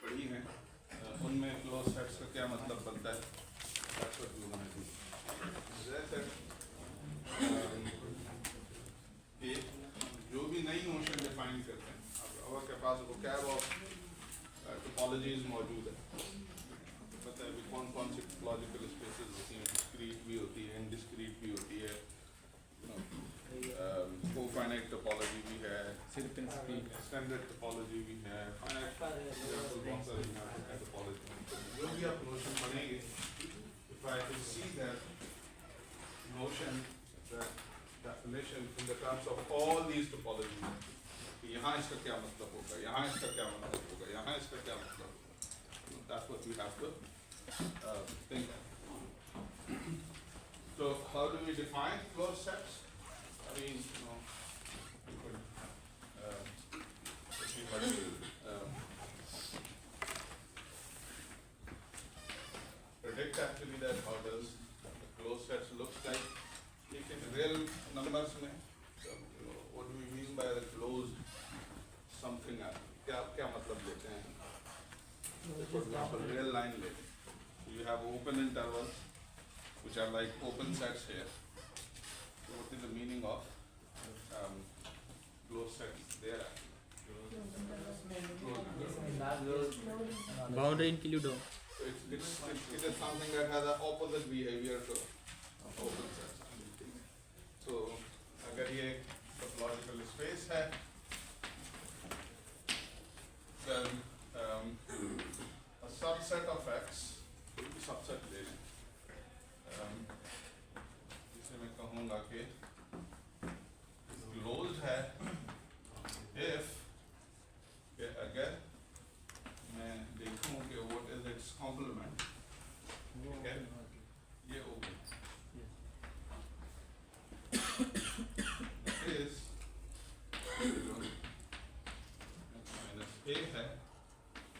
पढ़ी हैं उनमें क्लोज सेट्स का क्या मतलब बनता है। कि जो भी नई नोशन डिफाइन करते हैं, अब आपके पास वो कैब ऑफ टोपोलॉजीज मौजूद है, पता है भी कौन कौन सी टोपोलॉजिकल स्पेसेस होती हैं, डिस्क्रीट भी होती है, इनडिस्क्रीट भी होती है, कोफाइनाइट टोपोलॉजी भी है, स्टैंडर्ड टोपोलॉजी भी है, टोपोलॉजी। जो भी आप नोशन पढ़ेंगे, if I can see that notion, that definition in the terms of all these topologies, कि यहाँ इसका क्या मतलब होगा, यहाँ इसका क्या मतलब होगा, यहाँ इसका क्या मतलब होगा, that's what we have to think of. So how do we define closed sets? I mean, we could predict actually that how does the closed sets looks like. In real numbers में, what do we mean by the closed something? क्या मतलब लेते हैं? For example, real line लेते हैं. So you have open intervals, which are like open sets here. So what is the meaning of closed sets there? Boundary include हो. It is something that has an opposite behavior to open sets. So अगर ये topological space है, then a subset of X, कोई भी subset ले लें, जिसे मैं कहूँगा कि क्लोज्ड है if कि अगर मैं देखूँ कि what is its complement, ठीक है, ये open is minus A है,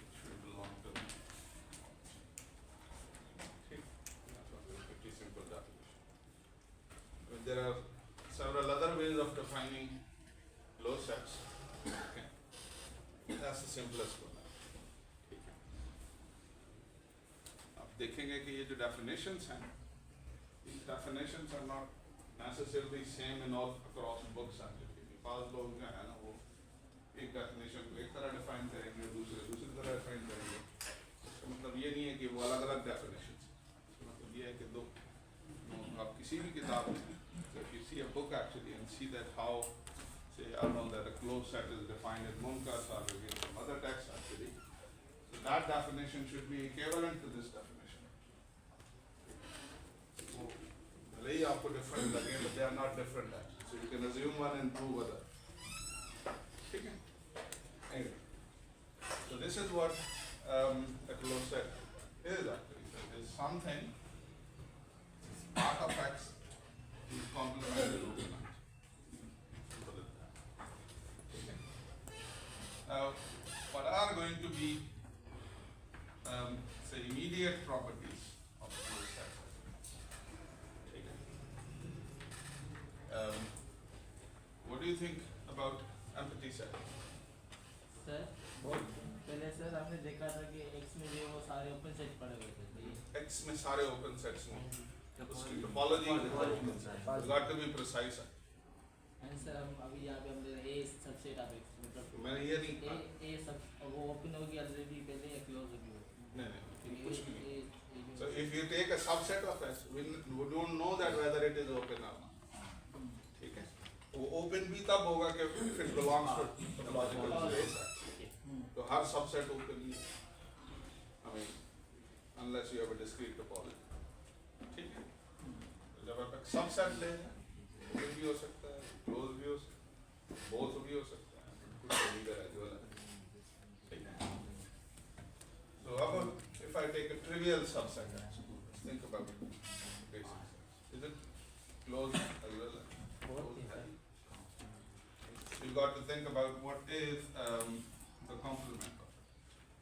it should belong to me. ठीक, pretty simple definition. There are several other ways of defining closed sets. Okay, that's the simplest one. ठीक है, आप देखेंगे कि ये जो definitions हैं, these definitions are not necessarily same in all across books actually. पास लोग जो है ना वो एक definition को एक तरह define करेंगे, दूसरे तरह define करेंगे. इसका मतलब ये नहीं है कि वो अलग अलग definitions हैं. इसका मतलब ये है कि दो आप किसी भी किताब में, if you see a book actually and see that how, say I know that a closed set is defined in Munkas or in some other text actually, so that definition should be equivalent to this definition. भले ही आपको different लगे, but they are not different actually. So you can assume one and prove other. ठीक है? Anyway, so this is what a closed set is actually. So it is something part of X is complementary to open X. Simple as that. Okay. Now, what are going to be say immediate properties of a closed set? What do you think about empty set? Sir पहले sir आपने देखा था कि X में जो वो सारे open set पड़े हुए थे. X में सारे open sets में उसकी topology got to be precise. And sir हम अभी यहाँ पे हम ले रहे हैं A सबसेट ऑफ X, मतलब मैंने ये नहीं कहा. A सब वो ओपन होगी ऑलरेडी पहले या क्लोज होगी वो. नहीं कुछ भी नहीं. So if you take a subset of X, we don't know that whether it is open or not. ठीक है, वो open भी तब होगा कि if it belongs to topological space. तो हर subset open ही है. I mean, unless you have a discrete topology. ठीक है, तो जब आप एक subset ले, open भी हो सकता है, close भी हो सकता है, both भी हो सकता है, कुछ भी है जो है. ठीक है. So if I take a trivial subset, let's think about it. Basic. Is it closed as well? You got to think about what is the complement of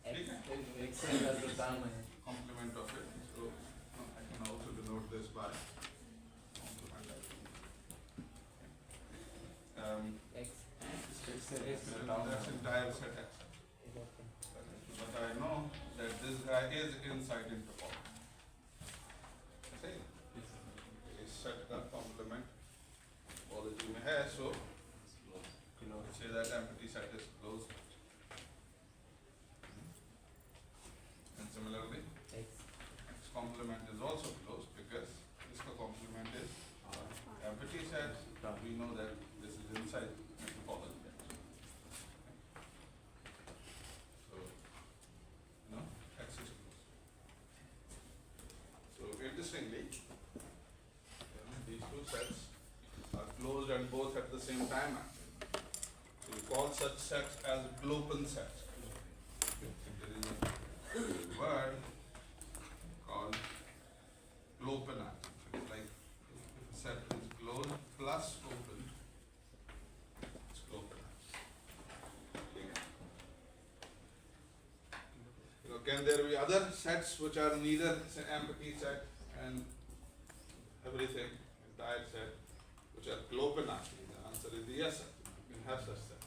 it. Complement of it. So I can also denote this by complement. X. That's entire set X. But I know guy is inside in topology. सही है? इस set का complement topology में है, so say that empty set is closed. And similarly, its complement is also closed because this complement is empty set. We know that this is inside the topology. So, no, X is closed. So, interestingly, these two sets are closed and both at the same time. So, we call such sets as Glopen sets. There is a word called Glopen. It's like if a set is closed plus open, it's Glopen. You know, can there be other sets which are neither say, empty set and everything, entire set, which are Glopen? The answer is yes, sir. You can have such sets.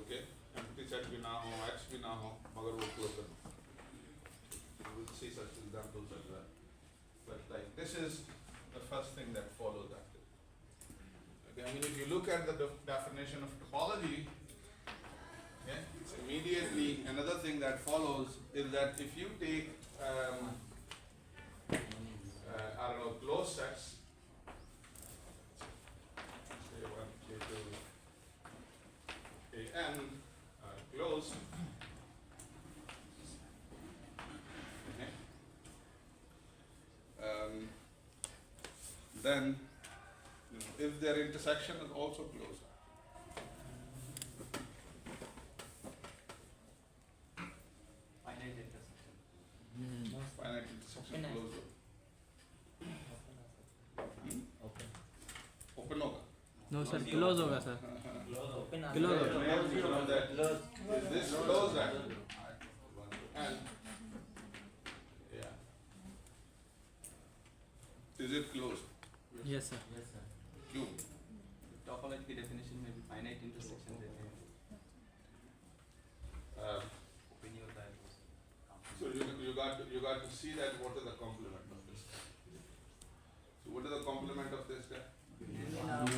Okay? Empty set भी ना हो, X भी ना हो, मगर वो Glopen हो. You will see such examples as well. But like this is the first thing that follows after. Okay, I mean if you look at the definition of topology, okay, it's immediately another thing that follows is that if you take I don't know, closed sets, say 1, K2, An closed, okay. Then if their intersection is also closed, finite intersection. finite intersection Open closed, Open. open होगा. No sir close होगा sir Open Close होगा. Where you know that is this closed and yeah, is it closed? Yes sir Yes, sir. क्यों? Topology की definition में भी finite intersection देते हैं. Open होता है. So you got to see that what is the complement of this guy. So what is the complement of this guy? And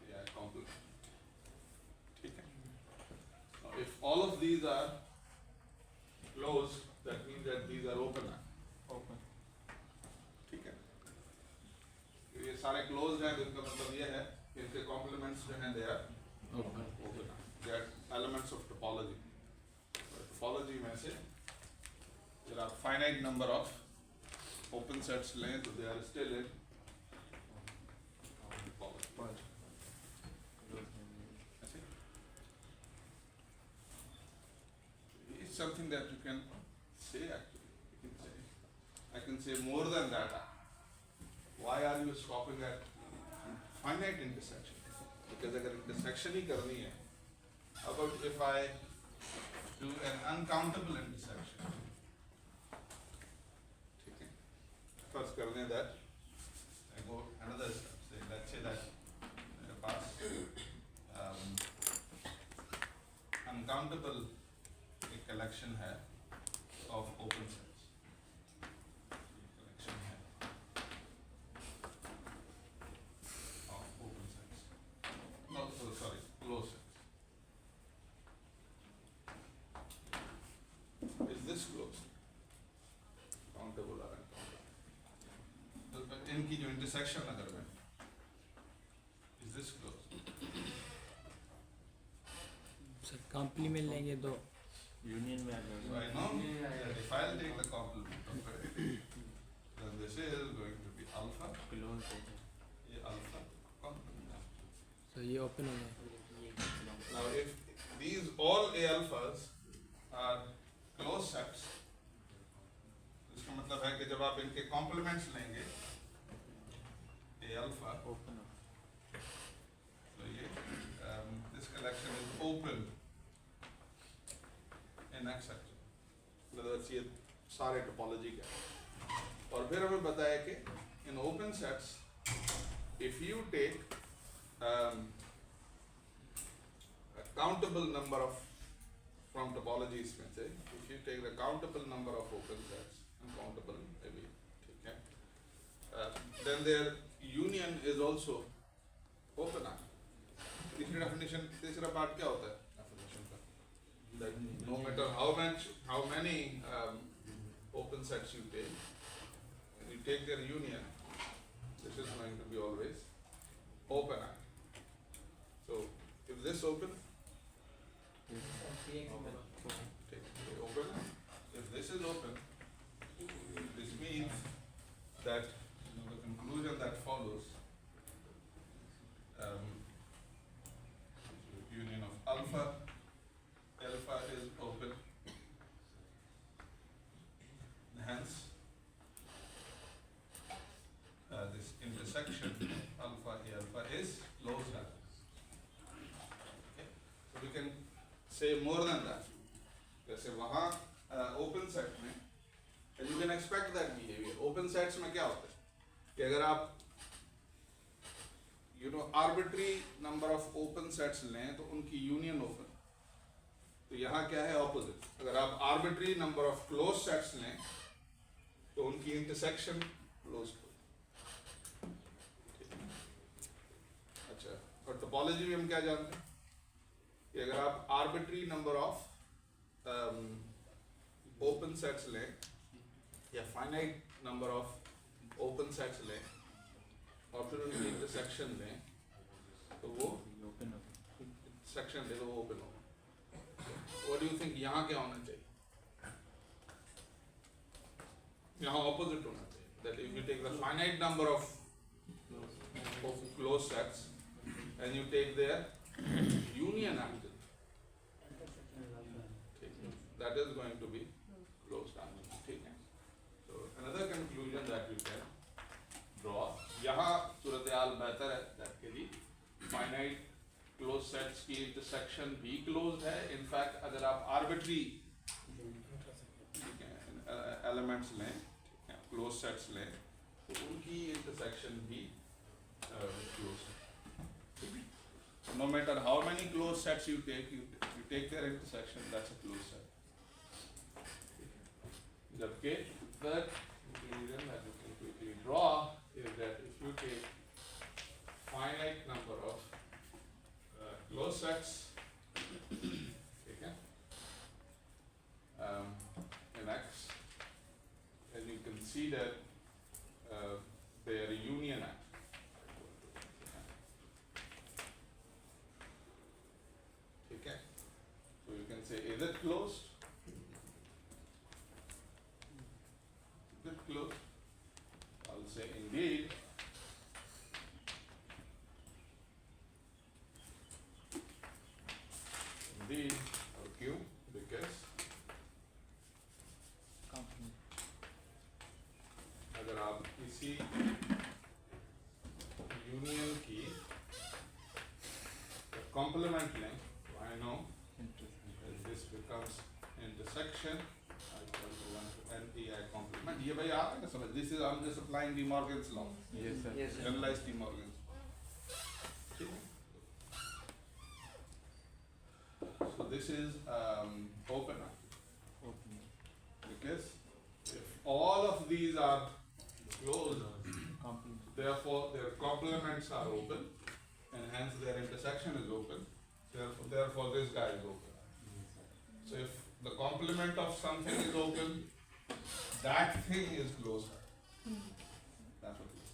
yeah, complement. ठीक है. Now if all of these are closed, that means that these are open. Open. ठीक है. ये सारे closed हैं, तो इसका मतलब ये है कि इनके complements जो हैं they are open open. They are elements of topology. Topology में से there are finite number of open sets लें तो they are still in topology. ऐसे? It's something that you can say actually. You can say, I can say more than that. Why are you stopping at finite intersection? Because अगर intersection ही करनी है, how about if I do an uncountable intersection? ठीक है? First करने that, I go another step. Say, let's say that मेरे पास uncountable एक collection है of open sets. Collection है of open sets. No, oh, sorry, closed sets. Is this closed? Countable or uncountable? तो इनकी जो intersection अगर मैं, is this closed? Sir complement लेंगे तो Union में आ So जाएगा. I know that if I'll take the complement of it, then this is going to be alpha, Close हो ये alpha complement. सर ये ओपन हो गया. Now if these all A alphas are closed sets, इसका मतलब है कि जब आप इनके complements लेंगे, A alpha, Open. so ये this collection is open in X section. मतलब ये सारे topology के हैं. और फिर हमें बताया कि in open sets, if you take countable number of, from topology इसमें से, if you take the countable number of open sets, uncountable maybe, ठीक है, then their union is also open आएगा. तीसरी definition, तीसरा part क्या होता है definition का? That no matter how many open sets you take, when you take their union, this is going to be always open आएगा. So if this open, take open. If this is open, this means that the conclusion that follows, union of alpha is open. Hence, this intersection alpha is closed. Okay? So we can say more than that. जैसे वहाँ open set में, and you can expect that behavior. Open sets में क्या होता है कि अगर आप arbitrary number of open sets लें तो उनकी union open. तो यहाँ क्या है opposite. अगर आप arbitrary number of closed sets लें तो उनकी intersection closed. अच्छा, और topology में हम क्या जानते हैं कि अगर आप arbitrary number of open sets लें या finite number of open sets लें और फिर उनकी intersection लें तो वो section ले तो वो open होगा. What do you think यहाँ क्या होना चाहिए? यहाँ opposite होना चाहिए. That if you take the finite number of closed sets and you take their union angle, that is going to be closed angle. ठीक है? So another conclusion that you can draw, यहाँ सूरत-ए-हाल बेहतर है that के लिए finite closed sets की intersection भी closed है. In fact अगर आप arbitrary elements लें, closed sets लें तो उनकी intersection भी closed है. No matter how many closed sets you take their intersection, that's a closed set. जबकि third conclusion that you can quickly draw is that if you take finite number of closed sets, ठीक है, in X, and you consider their union X. ठीक है, so you can say is it closed? Is it closed? I'll say indeed. Indeed, or Q, because अगर आप किसी union की complement लें, तो I know that this becomes intersection. I equal to 1 to NTI complement. ये भाई आप ना समझ. This is I'm just applying De Morgan's law. Yes, sir. Yes, sir. Generalized De Morgan's. ठीक है? So this is open because if all of these are closed, therefore their complements are open and hence their intersection is open. Therefore this guy is open. So if the complement of something is open, that thing is closed. That's what it is.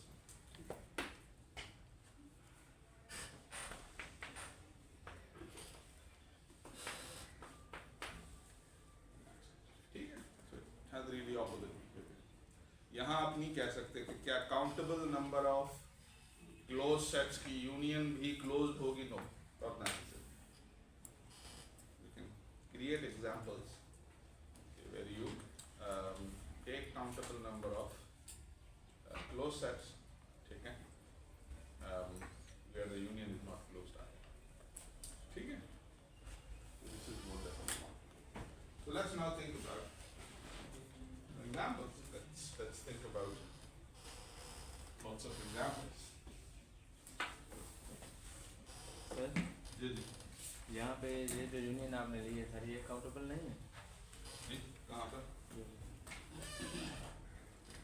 ठीक है? So it has really opposite behavior. यहाँ आप नहीं कह सकते कि क्या countable number of closed sets की union भी closed होगी? No, not necessary. You can create examples where you take countable number of closed sets, ठीक है, where the union is not closed out. ठीक है? So this is what that is. So let's now think about examples. Let's think about lots of examples. Sir, जी जी. यहाँ पे ये जो union आपने ली है सर ये काउंटेबल नहीं है? नहीं, कहाँ पर?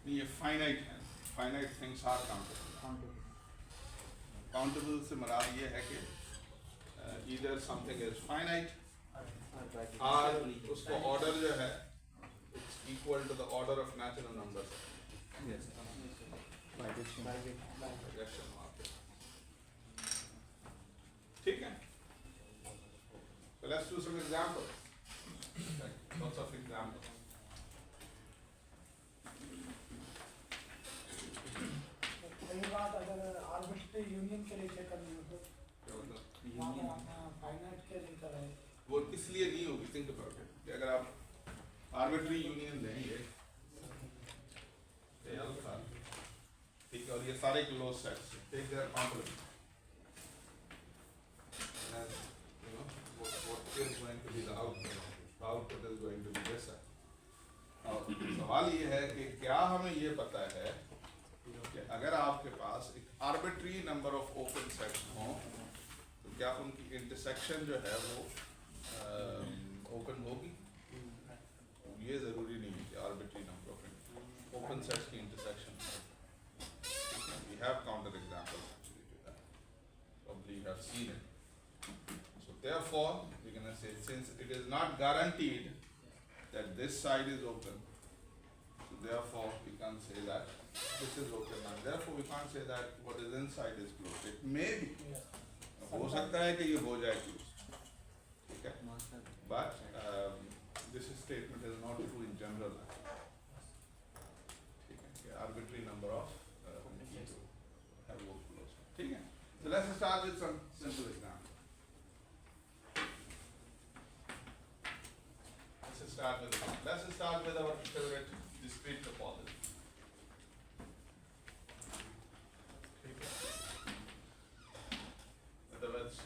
नहीं, ये फाइनाइट है, finite things are countable. Countable से मराद ये है कि ईदर समथिंग इज फाइनाइट और उसको ऑर्डर जो है it's equal to the order of natural numbers. ठीक है, so let's do some examples. Lots of examples. वही बात अगर आर्बिट्री यूनियन के लिए चेक करनी हो तो क्या मतलब? फाइनाइट के लिए कराए वो इसलिए नहीं होगी, थिंक अबाउट इट, कि अगर आप आर्बिट्री यूनियन लेंगे ये अल्फा, ठीक है, और ये सारे closed sets take their complement, and you know what is going to be the output is going to be this. और सवाल ये है कि क्या हमें ये पता है कि अगर आपके पास एक arbitrary number of open sets हों तो क्या उनकी इंटरसेक्शन जो है वो ओपन होगी? ये जरूरी नहीं है कि arbitrary number of open sets की intersection. We have counter examples actually to that, probably you have seen it. So therefore we're going to say since it is not guaranteed that this side is open, so therefore we can't say that this is open, and therefore we can't say that what is inside is closed. It may be, हो सकता है कि ये हो जाए closed, ठीक है, but this statement is not true in general, ठीक है, कि arbitrary number of have वो closed, ठीक है. So let's start with some simple example. Let's start with our favorite discrete topology. In other words,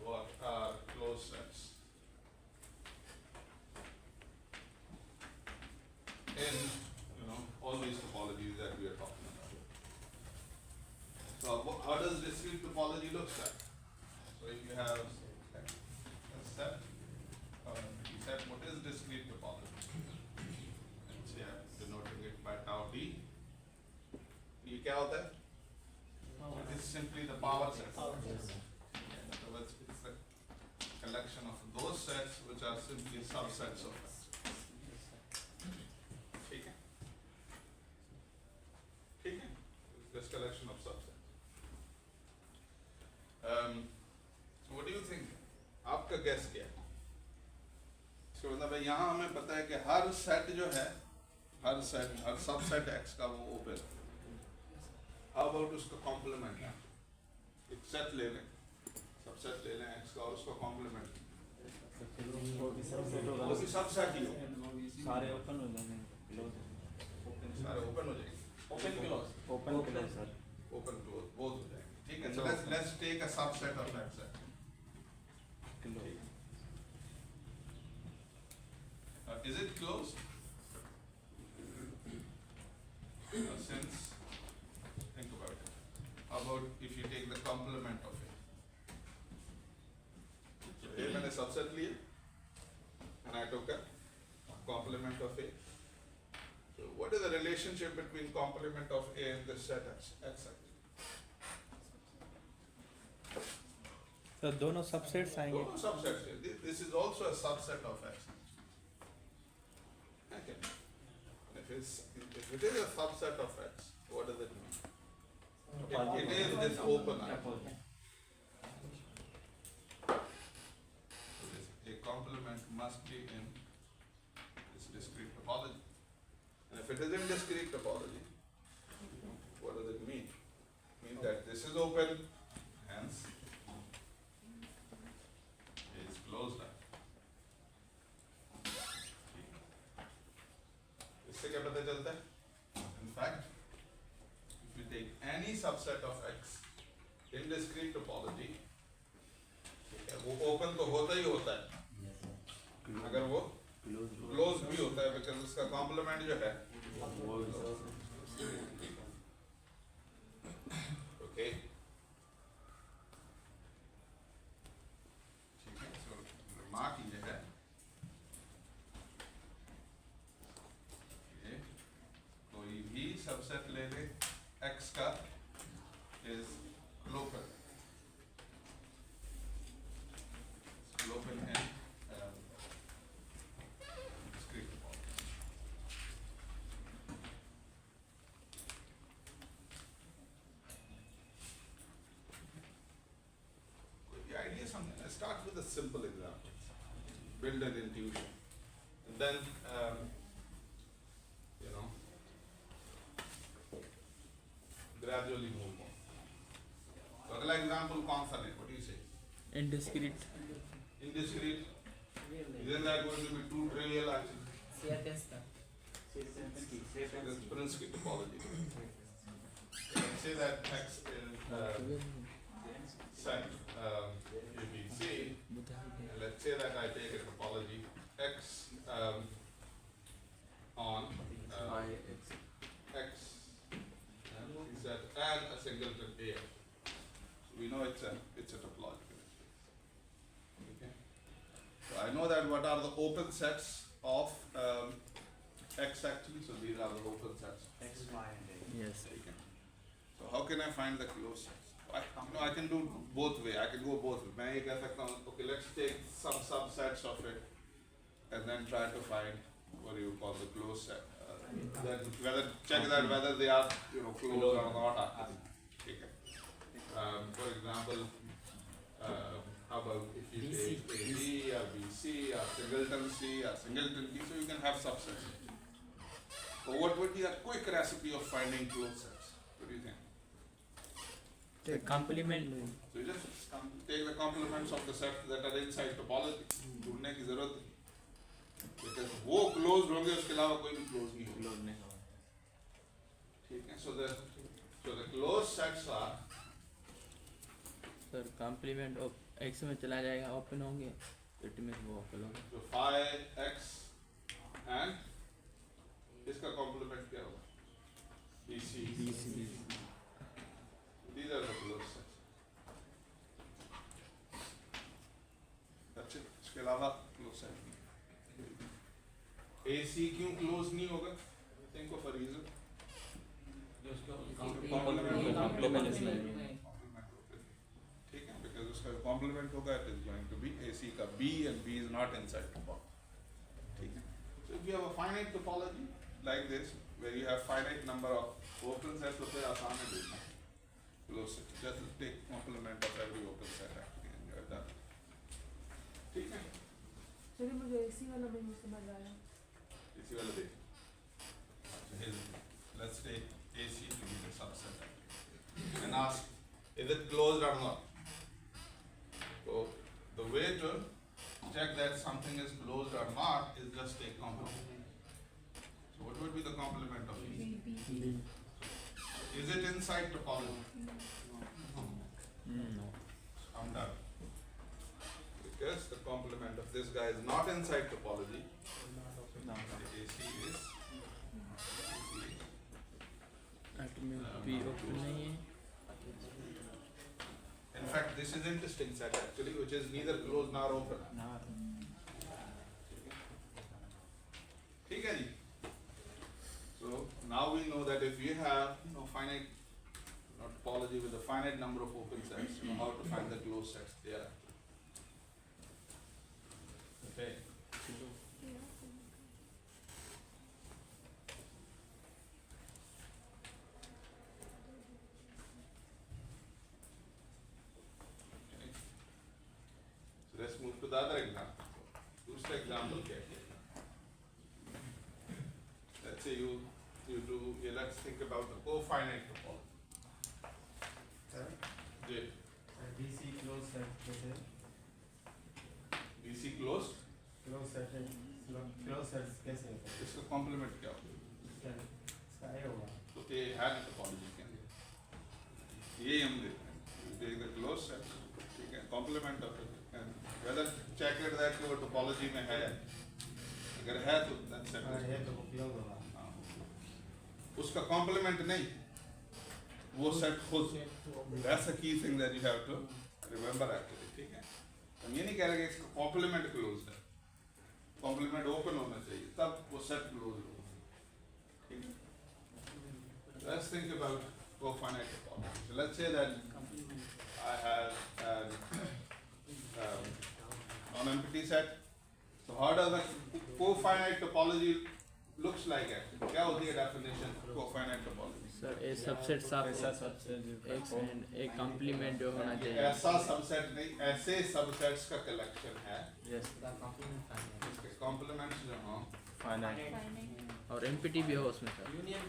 what are closed sets in all these topologies that we are talking about. So how does discrete topology look like? So if you have a set, what is discrete topology? And so yeah, denoting it by tau d. ये क्या होता है? It is simply the power set. So it's a collection of those sets which are simply subsets of it. ठीक है? ठीक है? This collection of subsets. So what do you think? आपका guess क्या है? इसका मतलब है यहाँ हमें पता है कि हर सेट जो है, हर सबसेट X का वो ओपन है. How about उसका कॉम्प्लीमेंट है? एक सेट ले लें, सबसेट ले लें X का और उसका कॉम्प्लीमेंट वो भी सबसेट ही हो, सारे ओपन हो जाएंगे, सारे ओपन हो जाएंगे, open close sir, open close both हो जाएंगे, ठीक है. So let's take a subset of that set. Is it closed? Since, think about it. How about if you take the complement of it? So A मैंने subset लिया, and I took a complement of A. So what is the relationship between complement of A and this set X? तो दोनों subsets आएंगे. दोनों subsets है. This is also a subset of X. Okay. If it is a subset of X, what does it mean? It is this open I. A complement must be in this discrete topology. And if it is in discrete topology, what does it mean? It means that this is open, hence it is closed up. इससे क्या पता चलता है? In fact, if you take any subset of X in discrete topology, वो open तो होता ही होता है, अगर वो closed भी होता है, because उसका complement जो है, okay. start with a simple example, build an intuition, and then gradually move on. So अगला example कौन सा लें? What do you say? Indiscrete. Indiscrete. Isn't that going to be too trivial actually? That's Prinsky topology. Let's say that X is set ABC, and let's say that I take a topology X on X is that and a singleton A. So we know it's a topological space. Okay. So I know that what are the open sets of X actually. So these are the open sets. X, Y, and A. Yes. Okay. So how can I find the closed sets? I can do both way. I can go both way. मैं ये कह सकता हूँ, okay, let's take some subsets of it and then try to find what do you call the closed set. Then check that whether they are closed or not. Okay. For example, how about if you take AB or BC or singleton C or singleton D, so you can have subsets. So what would be a quick recipe of finding closed sets? What do you think? The complement. So you just take the complements of the set that are inside topology. ढूंढने की जरूरत नहीं, because वो closed होंगे उसके अलावा कोई भी closed नहीं होगा. ठीक है. So the closed sets are sir complement of X में चला जाएगा, open होंगे, it means वो open होंगे. so phi X and इसका complement क्या होगा? BC. These are the closed sets. That's it. इसके अलावा closed set नहीं. AC क्यों closed नहीं होगा? Think of a reason. Complement. ठीक है, because उसका complement होगा, it is going to be AC का B and B is not inside topology. ठीक है. So if you have a finite topology like this, where you have finite number of open sets, तो फिर आसान है देखना. Close set. Just take complement of every open set actually and you are done. ठीक है. चलिए मुझे AC वाला नहीं समझ आया. AC वाला देख. So let's take AC to be the subset actually. And ask, is it closed or not? So the way to check that something is closed or not is just take complement. So what would be the complement of AC? B. Is it inside topology? No. I'm done. Because the complement of this guy is not inside topology. No. The AC is. That means B open नहीं है. In fact, this is interesting set actually, which is neither closed nor open. ठीक है जी. So now we know that if you have finite topology with a finite number of open sets, you know how to find the closed sets there. Okay. So let's move to the other example. दूसरा example क्या है? Let's say let's think about the cofinite topology. Ji. DC closed set कैसे? DC closed. closed sets कैसे होता है? इसका complement क्या होगा? इसका A होगा. तो ये है topology के अंदर. ये हम देखते हैं. You take the closed set, ठीक है, complement of it, and whether check it that वो topology में है. अगर है तो then set अगर is है तो closed होगा. उसका complement नहीं, वो set खुद. That's a key thing that you have to remember actually. ठीक है. हम ये नहीं कह रहे कि इसका complement closed है. Complement open होना चाहिए, तब वो set closed होगा. ठीक है. Let's think about cofinite topology. So let's say that I have an non-empty set. So how does a cofinite topology looks like actually? क्या होती है definition of cofinite topology? Sir A subset साफ ऐसा subset एक and एक complement जो होना चाहिए। ऐसा सबसेट नहीं, ऐसे सबसेट्स का कलेक्शन है यस इसके कॉम्प्लीमेंट्स जो हों फाइनाइट और एमपीटी भी हो उसमें सर। यूनियन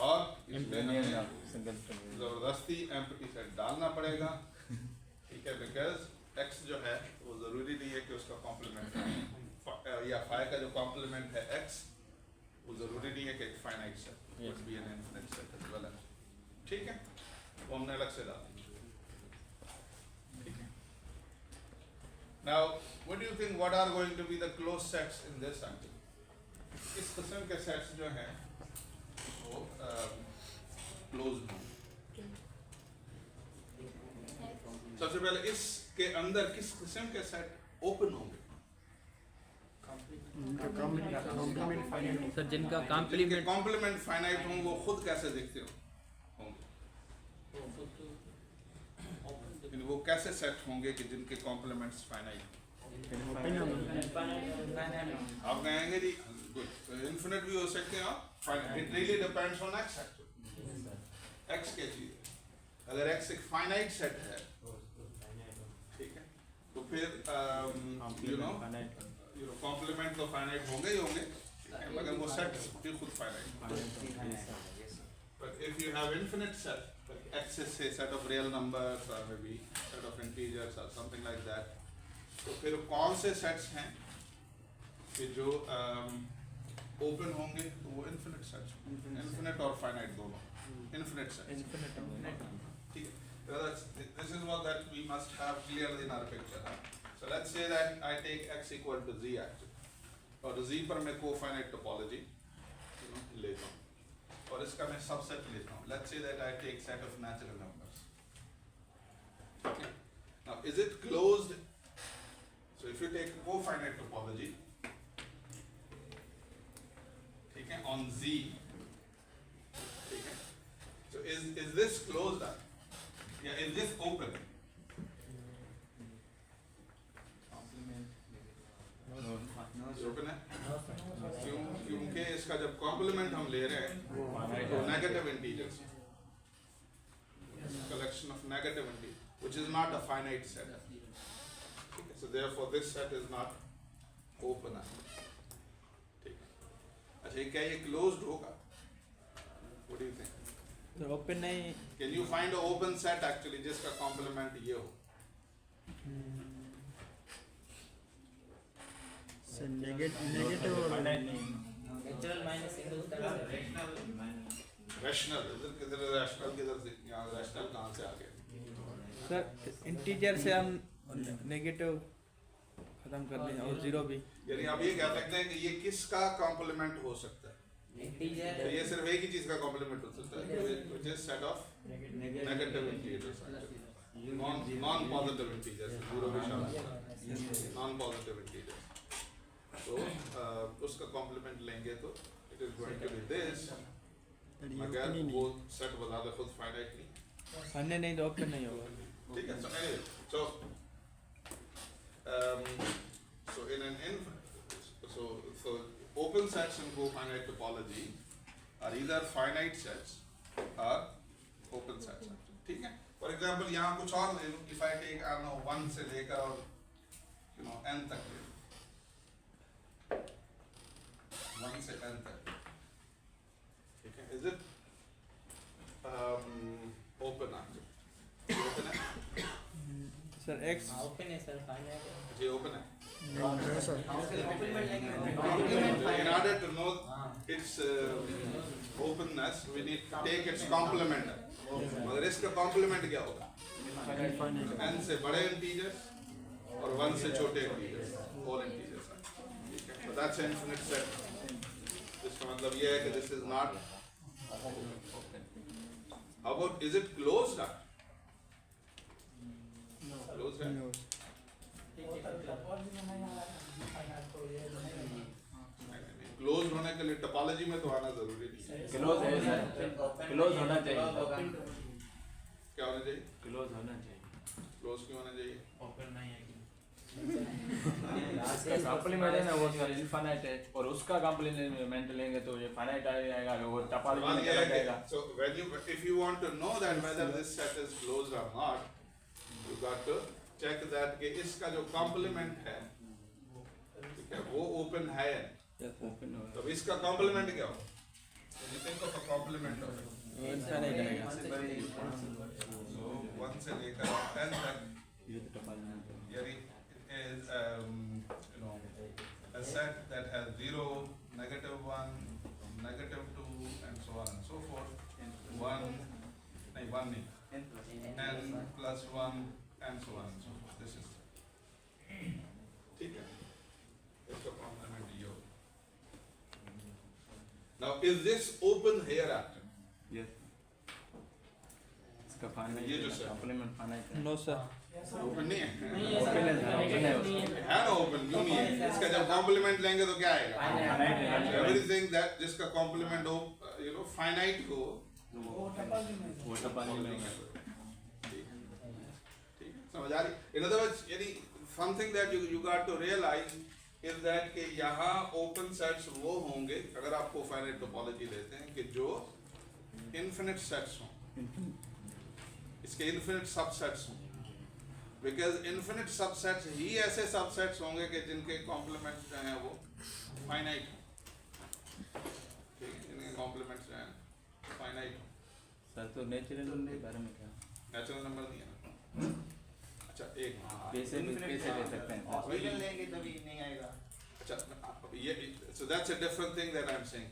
और इसमें यूनियन हमें ऑफ सिंगल जबरदस्ती एम्प्टी सेट डालना पड़ेगा, ठीक है, बिकॉज एक्स जो है वो जरूरी नहीं है कि उसका कॉम्प्लीमेंट या फाई का जो कॉम्प्लीमेंट है एक्स वो जरूरी नहीं है कि एक finite set could be an infinite set as well, ठीक है, वो हमने अलग से डाला, ठीक है। Now what do you think what are going to be the closed sets in this article? इस किस्म के सेट्स जो हैं वो क्लोज्ड हों। सबसे पहले इसके अंदर किस किस्म के सेट ओपन होंगे? सर जिनका जिनके कॉम्प्लीमेंट कॉम्प्लीमेंट फाइनाइट हों वो खुद कैसे दिखते होंगे? यानी वो कैसे सेट होंगे कि जिनके कॉम्प्लीमेंट्स फाइनाइट? आप कहेंगे जी इन्फिनिट भी हो सकते हैं, it really depends on x actually. X क्या चीज है? अगर एक्स एक फाइनाइट सेट है, ठीक है, तो फिर यू नो कॉम्प्लीमेंट तो फाइनाइट होंगे ही होंगे, मगर वो सेट भी खुद finite. But if you have infinite set, like x is say set of real numbers or maybe set of integers or something like that, तो फिर कौन से सेट्स हैं कि जो ओपन होंगे? तो वो इन्फिनिट सेट्स, इन्फिनिट और फाइनाइट दोनों, इन्फिनिट सेट्स, ठीक है। This is what that we must have clear in our picture. So let's say that I take x equal to z actually, और z पर मैं कोफाइनाइट टोपोलॉजी लेता हूँ और इसका मैं सबसेट लेता हूँ। Let's say that I take set of natural numbers. Okay. Now is it closed? So if you take cofinite topology, ठीक है, on z, ठीक है, so is this closed up? Yeah, is this open? Open है क्योंकि इसका जब complement हम ले रहे हैं तो negative integers, collection of negative integers, which is not a finite set. Okay, so therefore this set is not open. ठीक है, अच्छा क्या ये closed होगा? What do you think? तो ओपन नहीं। Can you find a open set actually जिसका complement ये हो? Sir negative natural minus single rational किधर रैशनल किधर से यहाँ रैशनल कहाँ से आ गया? सर इंटीजर से हम नेगेटिव खत्म कर दें और जीरो भी। यानी आप ये कह सकते हैं कि ये किसका कॉम्प्लीमेंट हो सकता है? इंटीजर तो ये सिर्फ एक ही चीज का कॉम्प्लीमेंट हो सकता है, which is set of negative integers, non positive integers, zero भी शामिल, non positive integers। तो उसका कॉम्प्लीमेंट लेंगे तो it is going to be this, मगर वो सेट बता दे खुद फाइनाइट नहीं, फाइनल नहीं तो ओपन नहीं होगा। ठीक है। So anyway, so in an so open sets in cofinite topology are either finite sets or open sets, ठीक है। For example यहाँ कुछ और ले लूँ, if I take I don't know 1 से लेकर और you know n तक ले लूँ, 1 से n तक, ठीक है, is it open actually? Open है? सर एक्स ओपन है सर, फाइनाइट जी open है। कॉम्प्लीमेंट लेंगे In order to know its openness, we need to take its complement. मगर इसका complement क्या होगा? n से बड़े integers और 1 से छोटे integers, all integers. ठीक है, so that's an infinite set. इसका मतलब ये है कि this is not open. How about is it closed up? Closed है? क्लोज होने के लिए टोपोलॉजी में तो आना जरूरी नहीं है। क्लोज है सर, क्लोज होना चाहिए, क्या होना चाहिए? क्लोज होना चाहिए। क्लोज क्यों होना चाहिए? ओपन नहीं है कि इसका कॉम्प्लीमेंट है ना वो इनफाइनाइट है और उसका कॉम्प्लीमेंट लेंगे तो ये फाइनाइट आएगा वो टोपोलॉजी सवाल में ये चला है कि जाएगा. so when you if you want to know that whether this set is closed or not, you got to check that कि इसका जो complement है, ठीक है, वो open है या नहीं. ओपन होगा. तो इसका complement क्या हो? When you think of a complement of it, infinite आएगा. so 1 से लेकर 10 तक ये तो टोपोलॉजी यानी is you know a set that has 0, -1, -2 and so on and so forth. 1 नहीं n plus 1 and so on and so forth. This is ठीक है. इसका complement ये होगा. Now is this open hereafter? Yes. इसका finite ये जो set- complement finite है. No sir. Open नहीं है. नहीं है Open है, सर, open है नहीं है. है ना open क्यों नहीं है? इसका जब complement लेंगे तो क्या आएगा? फाइनाइट है. Everything that जिसका complement हो you know finite हो वो टपल में वो टोपोलॉजी में ठीक है, समझ आ रही. In other words, यानी something that you got to realize is that कि यहाँ open sets वो होंगे अगर आप कोफाइनाइट टोपोलॉजी लेते हैं कि जो infinite sets हों, इसके infinite subsets हों, because infinite subsets ही ऐसे subsets होंगे कि जिनके complements जो हैं वो finite हों, ठीक है, इनके complements जो हैं finite हों. सर तो नेचुरल के बारे में क्या नेचुरल नंबर नहीं है ना. अच्छा एक कैसे ले सकते हैं. वही लेंगे तभी नहीं आएगा. अच्छा ये so that's a different thing that I'm saying.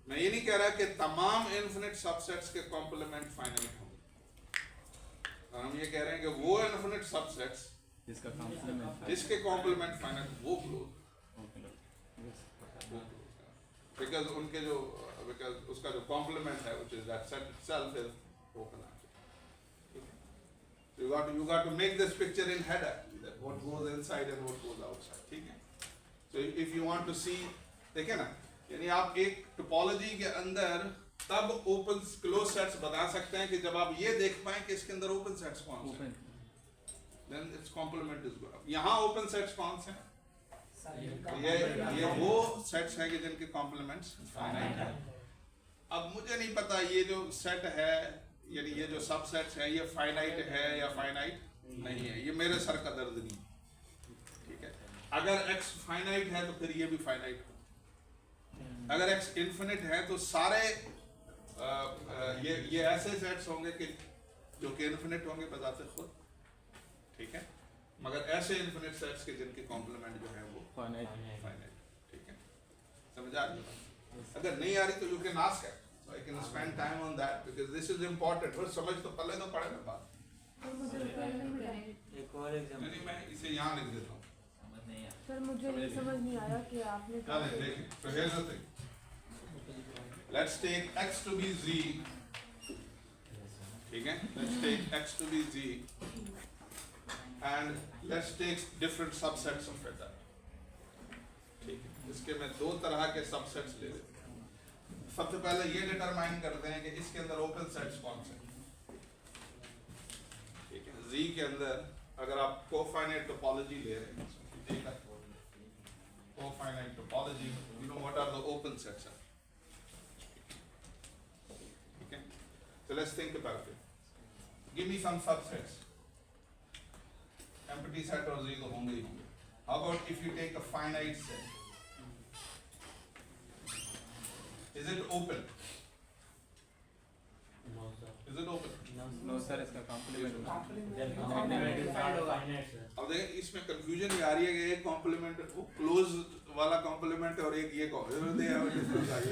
मैं ये नहीं कह रहा कि तमाम infinite subsets के complement finite होंगे. और हम ये कह रहे हैं कि वो infinite subsets जिसका कॉम्प्लीमेंट जिसके complement finite वो close ओके. वो close है. because उनके जो because उसका जो complement है which is that set itself is open actually. ठीक है? So you got to make this picture in head actually that what goes inside and what goes outside. ठीक है? So if you want to see देखिए ना यानी आप एक topology के अंदर तब ओपन क्लोज सेट्स बता सकते हैं कि जब आप ये देख पाएं कि इसके अंदर ओपन सेट्स कौन से हैं. Then its complement is good. यहाँ ओपन सेट्स कौन से हैं? ये वो सेट्स हैं कि जिनके कॉम्प्लीमेंट्स फाइनाइट हैं. अब मुझे नहीं पता ये जो सेट है यानी ये जो सबसेट्स हैं ये फाइनाइट है या फाइनाइट नहीं है. ये मेरे सर का दर्द नहीं. ठीक है, अगर x फाइनाइट है तो फिर ये भी फाइनाइट हो. अगर x इन्फिनिट है तो सारे ये ऐसे सेट्स होंगे कि जो कि इन्फिनिट होंगे बजाते खुद. ठीक है, मगर ऐसे इन्फिनिट सेट्स के जिनके कॉम्प्लीमेंट जो है वो फाइनाइट. फाइनाइट. ठीक है, समझ आ रही है? अगर नहीं आ रही तो you can ask it. So I can spend time on that because this is important. बस समझ तो पहले तो पढ़े ना बात. सर मुझे रिप्लाई नहीं मिला. एक और एग्जांपल नहीं मैं इसे यहाँ लिख देता हूँ. सर मुझे ये समझ नहीं आया कि आपने क्या नहीं देखिए. So here's the thing. Let's take x to be z. ठीक है? Let's take x to be z and let's take different subsets of it. ठीक है? इसके मैं दो तरह के subsets ले लेता हूँ. सबसे पहले ये डिटरमाइन करते हैं कि इसके अंदर ओपन सेट्स कौन से हैं. ठीक है, Z के अंदर अगर आप कोफाइनाइट टोपोलॉजी ले रहे हैं, cofinite topology, you know what are the open sets. ठीक है, so let's think about it. Give me some subsets. Empty set और Z तो होंगे ही होंगे. How about if you take a finite set? Is it open? Is it open? No sir इसका complement. अब देखें इसमें कंफ्यूजन ये आ रही है कि एक कॉम्प्लीमेंट वो क्लोज वाला कॉम्प्लीमेंट और एक ये you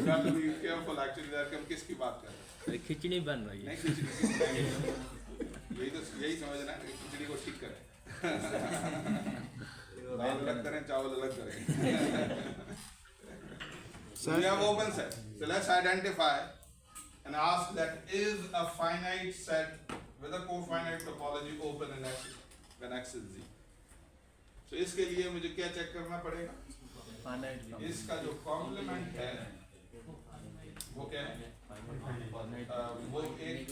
got to be careful actually that हम किसकी बात कर रहे हैं. खिचड़ी बन रही नहीं खिचड़ी यही समझना है कि खिचड़ी को ठीक करें. दाल अलग करें चावल अलग करें. So we have open set. So let's identify and ask that is a finite set with a cofinite topology open in X when X is Z. So इसके लिए मुझे क्या चेक करना पड़ेगा? फाइनाइट. इसका जो कॉम्प्लीमेंट है वो क्या है? वो एक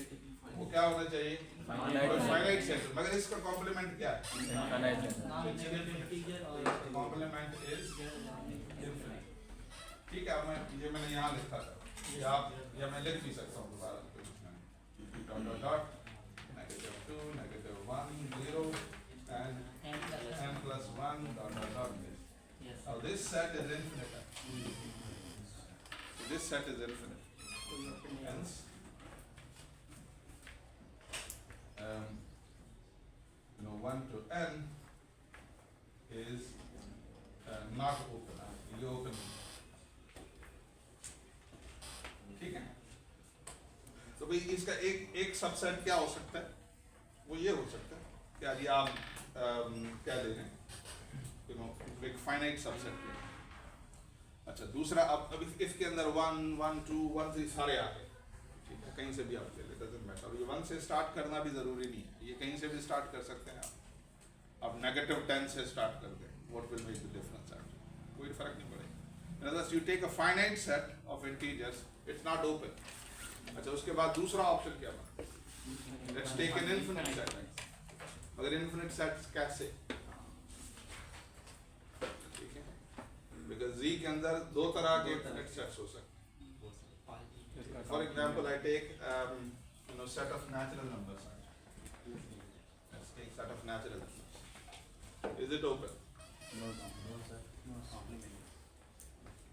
वो क्या होना चाहिए Finite. फाइनाइट सेट, मगर इसका कॉम्प्लीमेंट क्या है? Infinite है. Non-negative integer और कॉम्प्लीमेंट इज इनफिनिट। ठीक है, मैंने यहाँ लिखा था, या मैं लिख भी सकता हूँ दोबारा, dot dot dot -2 -1 0 and n plus 1 dot dot dot this. yes Now this set is infinite. So this set is infinite. Hence, you know, 1 to n is not open. ये open नहीं। ठीक है? तो भाई इसका एक सबसेट क्या हो सकता है? वो ये हो सकता है कि यदि आप क्या ले लें, you know, एक फाइनाइट सबसेट ले। अच्छा, दूसरा अब इसके अंदर 1 1 2 1 3 सारे आ गए, ठीक है, कहीं से भी आप ले लें, डजंट मैटर। ये 1 से स्टार्ट करना भी जरूरी नहीं है, ये कहीं से भी स्टार्ट कर सकते हैं आप -10 से स्टार्ट कर दें, what will make the difference? कोई फर्क नहीं पड़ेगा। In other words, you take a finite set of integers, it's not open. अच्छा, उसके बाद दूसरा ऑप्शन क्या बना? Let's take an infinite set. अगर infinite sets कैसे? ठीक है, because Z के अंदर दो तरह के infinite sets हो सकते हैं। For example, I take set of natural numbers. Let's take set of natural numbers. Is it open? No.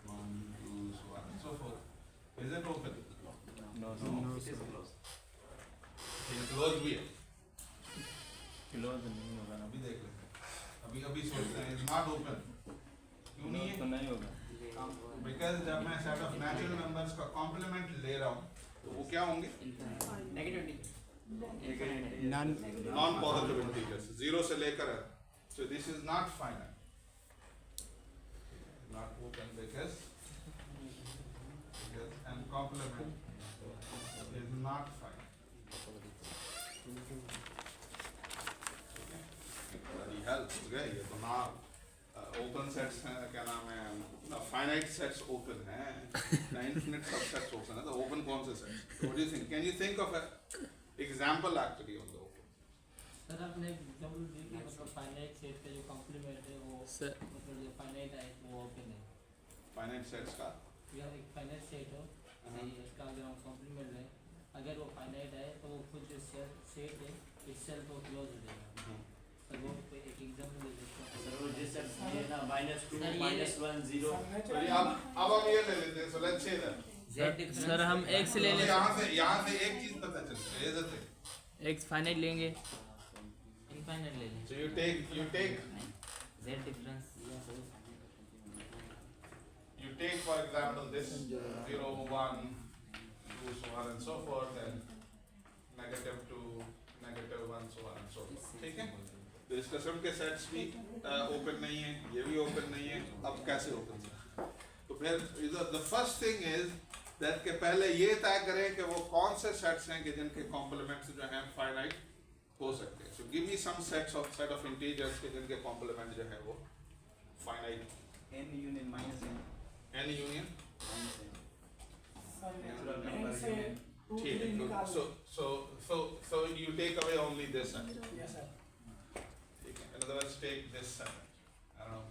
1 2 so on and so forth. Is it open? No. It is closed. ये closed भी है। Close नहीं होगा ना. अभी देख लेते हैं, अभी सोचते हैं it's not open, क्यों नहीं तो है? नहीं होगा. Because जब मैं set of natural numbers का complement ले रहा हूँ तो वो क्या होंगे? Non-positive integers, 0 से लेकर, so this is not finite, not open because and complement is not finite. ये helps गए, ये तो ना open sets हैं, क्या नाम है, ना finite sets open हैं, ना infinite subsets open हैं, तो open कौन से sets? What do you think? Can you think of a example actually on the open? Sir आपने एग्जांपल दी कि मतलब फाइनाइट सेट का जो कॉम्प्लीमेंट है वो सर मतलब जो फाइनाइट है वो ओपन है। Finite sets का या एक फाइनाइट सेट हो, इसका अगर हम कॉम्प्लीमेंट लें, अगर वो फाइनाइट है तो वो खुद जो सेट है itself वो क्लोज हो जाएगा। सर वो एक एग्जांपल दे देते हैं। सर वो जिस ये ना -2 सर, ये- -1 0 चलिए अब हम ये ले लेते हैं, so let's say that sir हम x ले लें, यहाँ से एक चीज पता चलती है, ये जैसे x फाइनाइट लेंगे, इनफाइनाइट ले लें। so you take z difference for example this 0 1 2 so on and so forth and -2 -1 so on and so forth, ठीक है? तो इस किस्म के सेट्स भी ओपन नहीं है, ये भी ओपन नहीं है, अब कैसे ओपन है? तो फिर the first thing is that के पहले ये तय करें कि वो कौन से सेट्स हैं कि जिनके कॉम्प्लीमेंट्स जो हैं फाइनाइट हो सकते हैं। So give me some set of integers के जिनके कॉम्प्लीमेंट जो है वो finite. N union minus n. N union Minus n. Natural number से 2 ठीक 3 है, निकाल so you take away only this set, yes sir ठीक है? In other words, take this set, I don't know,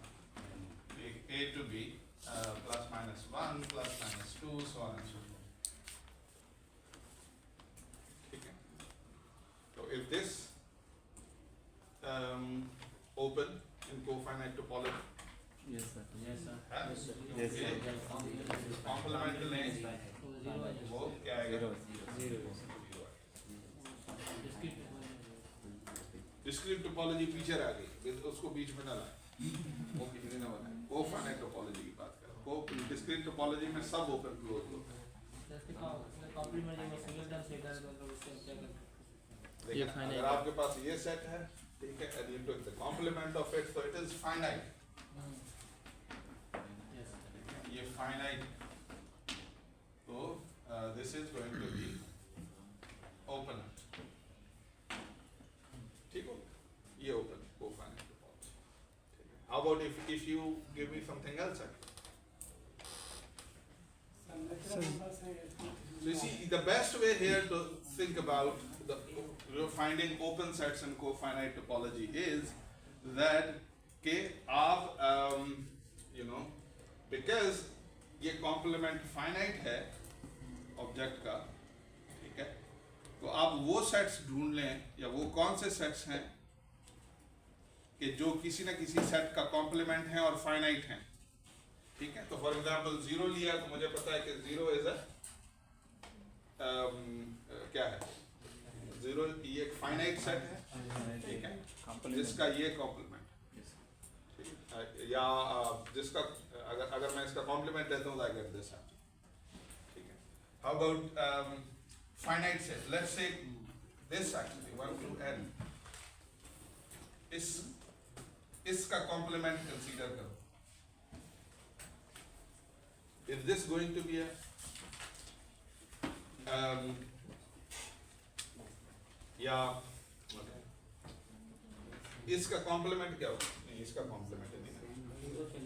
take A to B plus minus 1 plus minus 2 so on and so forth, ठीक है? So if this open in cofinite topology, Yes sir. Yes sir Yes, sir. complement लें तो 0 आ जाएगा। वो क्या आएगा? Discrete topology पीछे रह गई, उसको बीच में ना लाए, वो किसी ने बनाया, वो फाइनाइट टोपोलॉजी की बात कर, वो डिस्क्रीट टोपोलॉजी में सब ओपन क्लोज होता है। जैसे कॉम्प्लीमेंट जो सिंगल सेट है तो मतलब उससे क्या करते हैं? लेकिन finite अगर आपके पास ये सेट है, ठीक है, and you took the complement of it, so it is finite, yes ये finite, तो this is going to be open, ठीक हो, ये open cofinite topology, ठीक है? How about if you give me something else actually? natural number से So you see, the best way here to think about you're finding open sets in cofinite topology is that कि आप you know because ये complement finite है object का, ठीक है, तो आप वो sets ढूंढ लें या वो कौन से sets हैं कि जो किसी न किसी set का complement है और finite हैं, ठीक है। तो for example 0 लिया तो मुझे पता है कि 0 is a क्या है, 0 ये एक finite set है, ठीक है, जिसका ये complement, या जिसका अगर मैं इसका complement देता हूँ तो I get this answer, ठीक है। How about finite set? Let's say this actually 1 to n. इसका complement consider करो. Is this going to be a या इसका complement क्या होगा? नहीं, इसका complement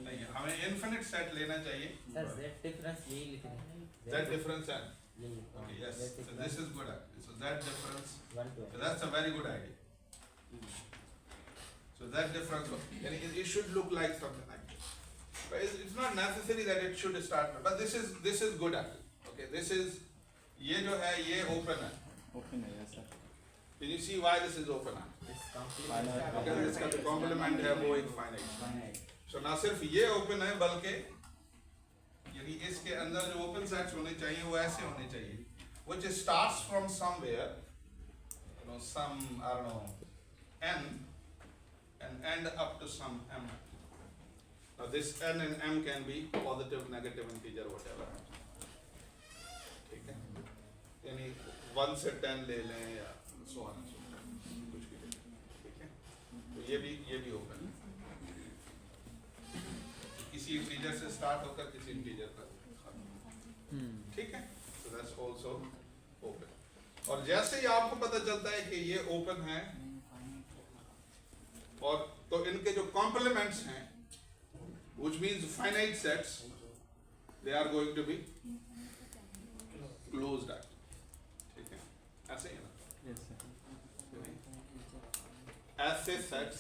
नहीं, हमें infinite set लेना चाहिए. सर z डिफरेंस यही लिख रहे हैं. Z difference and यही. okay, yes. So this is good. So that difference, 1 to n. that's a very good idea. So that difference, it should look like something like this. But it's not necessary that it should start. But this is good actually. Okay, this is ये जो है ये open है. Open है sir. Can you see why this is open है? This complement Because इसका जो complement है वो एक finite. So ना सिर्फ ये open है बल्कि यानी इसके अंदर जो open sets होने चाहिए वो ऐसे होने चाहिए, which starts from somewhere, you know, some I don't know n and end up to some m. Now this n and m can be positive, negative, integer, whatever. ठीक है, यानी 1 से 10 ले लें या so on and so forth, कुछ भी ले लें, ठीक है। तो ये भी open है, किसी इंटीजर से स्टार्ट होकर किसी इंटीजर तक खत्म, ठीक है। So that's also open. और जैसे ही आपको पता चलता है कि ये open है और तो इनके जो complements हैं, which means finite sets, they are going to be closed at, ठीक है, ऐसे ही है ना, यस सर. ऐसे sets,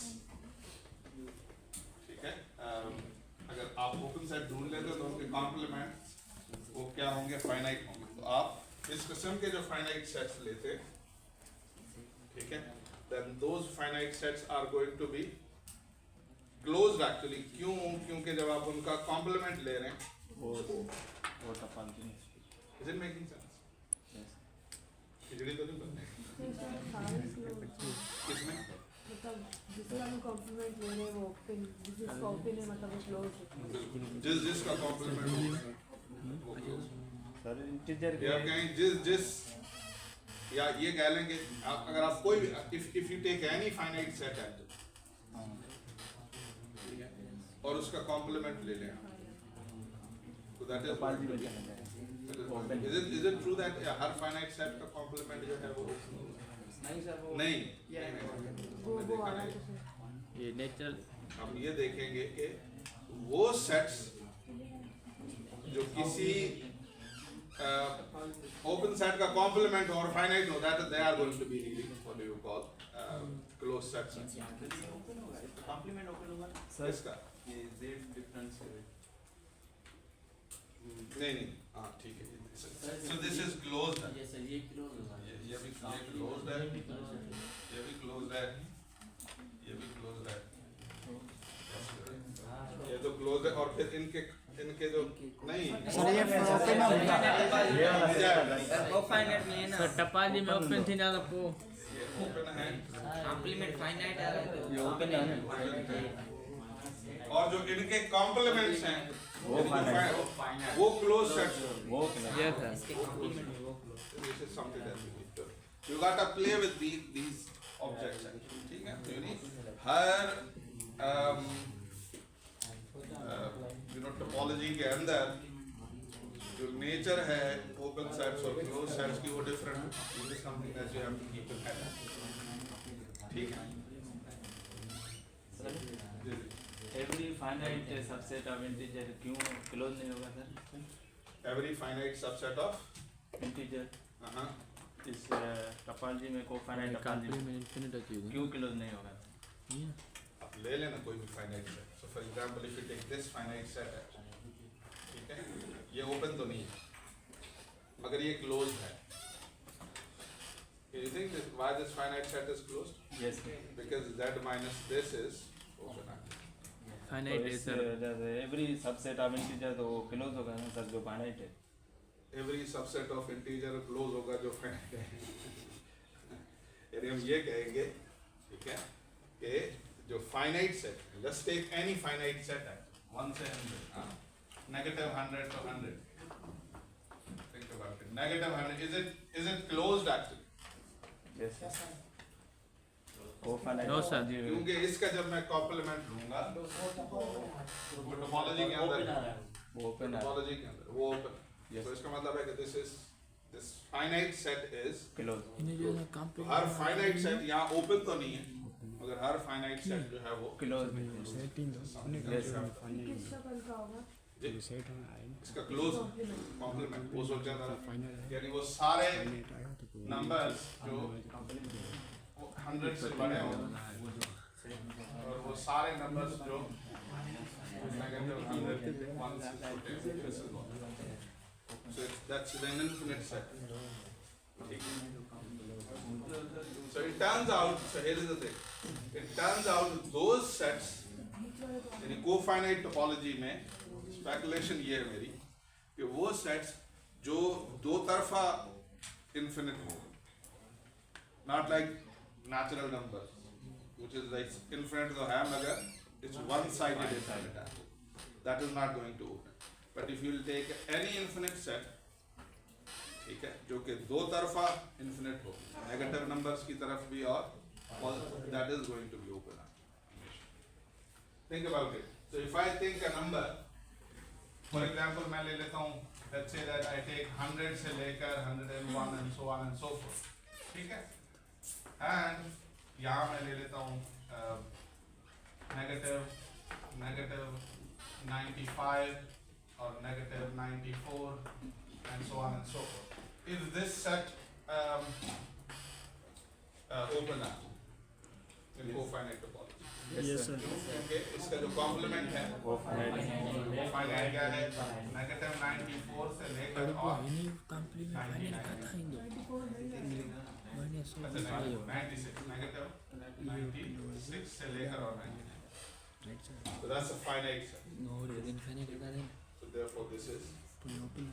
ठीक है। अगर आप open set ढूंढ लेते तो उनके complements वो क्या होंगे, finite होंगे। तो आप इस किस्म के जो finite sets लेते, ठीक है, then those finite sets are going to be closed actually. क्योंकि जब आप उनका complement ले रहे हैं, वो topology. is it making sense? खिचड़ी तो नहीं बन रही किसमें? मतलब जिसका भी कॉम्प्लीमेंट ले रहे हैं वो ओपन, जिसका ओपन है मतलब वो क्लोज है. जिसका complement वो close। सर इंटीजर या कहीं जिस या ये कह लेंगे अगर आप कोई if you take any finite set at और उसका complement ले लें, तो that is going to be, is it true that her finite set का complement जो है वो नहीं सर वो नहीं, वो वाला तो सर ये नेचुरल. हम ये देखेंगे कि वो sets जो किसी open set का complement और finite हो, that they are going to be really what do you call closed sets. Complement open होगा ना सर इसका ये z डिफरेंस नहीं हाँ ठीक है। So this is closed है, ये सर ये क्लोज होगा. ये भी closed है, ये भी closed है, ये भी closed है, ये तो closed है और फिर इनके जो नहीं वो फाइनाइट में है ना. सर टपाली में ओपन थी ना तो ये open है कॉम्प्लीमेंट फाइनाइट आ रहा है. ये ओपन है और जो इनके complements हैं वो closed sets हैं। वो Yes, sir. इसके कॉम्प्लीमेंट में वो close. This is something that we need to. You gotta play with these objects actually, ठीक है? तो यानी हर टोपोलॉजी के अंदर जो नेचर है ओपन सेट्स और क्लोज सेट्स की वो डिफरेंट है। This is something that you have to keep in mind, ठीक है? Every finite subset of integer क्यों क्लोज नहीं होगा sir? Every finite subset of integer इस टोपोलॉजी में को फाइनाइट टोपोलॉजी कंप्लीमेंट इन्फिनिट चाहिए क्यों क्लोज नहीं होगा? अब ले लेना कोई भी finite set. So for example if you take this finite set है, ठीक है, ये ओपन तो नहीं है मगर ये क्लोज है. You think this, why this finite set is closed? Yes. Because z minus this is open. Finite है sir. Every subset of integer तो क्लोज होगा ना सर जो फाइनाइट है. Every subset of integer close होगा जो finite है. यानी हम ये कहेंगे, ठीक है, कि जो finite set, just take any finite set है, 1 से 100, negative 100 to 100. Think about it. Negative 100, is it closed actually? Yes Yes, sir. को फाइनाइट No, sir. क्योंकि इसका जब मैं कॉम्प्लीमेंट लूंगा तो वो टोपोलॉजी वो टोपोलॉजी के अंदर ओपन आ रहा है। वो ओपन है टोपोलॉजी के अंदर वो ओपन. Yes. तो इसका मतलब है कि this finite set is close. इन्हें जो है कंप्लीट हर finite set यहाँ open तो नहीं है मगर हर finite set जो है वो क्लोज. yes, किसका कल का होगा? इसका close complement वो सोचा था यानी वो सारे numbers जो 100 से बड़े हों और वो सारे numbers जो negative 100 1 से छोटे हों. This is what. So that's an infinite set. So it turns out, so here is the thing. It turns out those sets, यानी कोफाइनाइट टोपोलॉजी में स्पेकुलेशन ये है मेरी कि वो सेट्स जो दो तरफा इन्फिनिट हो, not like natural numbers, which is like infinite तो है मगर it's one-sided infinite. That is not going to open. But if you will take any infinite set, ठीक है, जो कि दो तरफा infinite हो, negative numbers की तरफ भी और that is going to be open. Think about it. So if I think a number, for example, मैं ले लेता हूँ, let's say that I take 100 से लेकर 101 and so on and so forth, ठीक है? And यहाँ मैं ले लेता हूँ negative 95 or negative 94 and so on and so forth. Is this set open up in cofinite topology? Yes sir. Okay, इसका जो complement है वो फाइनाइट finite क्या है? negative 94 से लेकर और इन्हें कंप्लीमेंट फाइनाइट का था इन दो 94 नहीं है. मैंने सो अच्छा 96 negative 96 से लेकर और 99. So that's a finite set. नो इन्फिनिट का है So therefore this is open.